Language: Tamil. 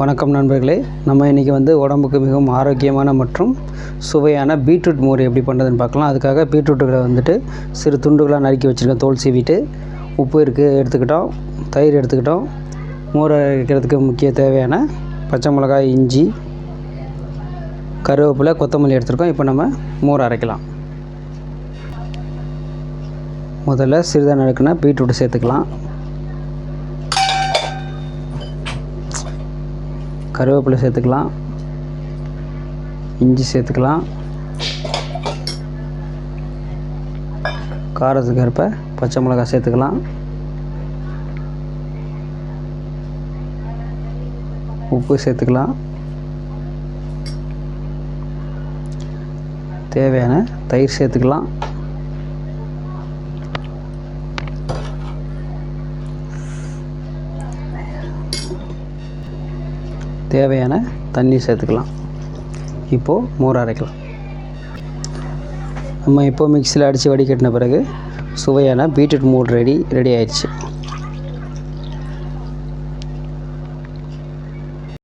வணக்கம் நண்பர்களே, நம்ம இன்றைக்கி உடம்புக்கு மிகவும் ஆரோக்கியமான மற்றும் சுவையான பீட்ரூட் மோர் எப்படி பண்ணுறதுன்னு பார்க்கலாம். அதுக்காக பீட்ரூட்டுகளை சிறு துண்டுகளாக நறுக்கி வச்சுருக்கோம். தோல் சீவிட்டு உப்பு எடுத்துக்கிட்டோம், தயிர் எடுத்துக்கிட்டோம். மோர் அரைக்கிறதுக்கு முக்கிய தேவையான பச்சை மிளகாய், இஞ்சி, கருவேப்பிலை, கொத்தமல்லி எடுத்துருக்கோம். இப்போ நம்ம மோர் அரைக்கலாம். முதல்ல சிறிதாக நறுக்குனா பீட்ரூட்டு சேர்த்துக்கலாம். கருவேப்பிலை சேர்த்துக்கலாம், இஞ்சி சேர்த்துக்கலாம், காரத்துக்கு ஏற்ப பச்சை மிளகாய் சேர்த்துக்கலாம், உப்பு சேர்த்துக்கலாம், தேவையான தயிர் சேர்த்துக்கலாம், தேவையான தண்ணி சேர்த்துக்கலாம். இப்போது மோர் அரைக்கலாம். நம்ம இப்போது மிக்சியில் அடித்து வடிகட்டின பிறகு சுவையான பீட்ரூட் மோர் ரெடி ஆயிடுச்சு.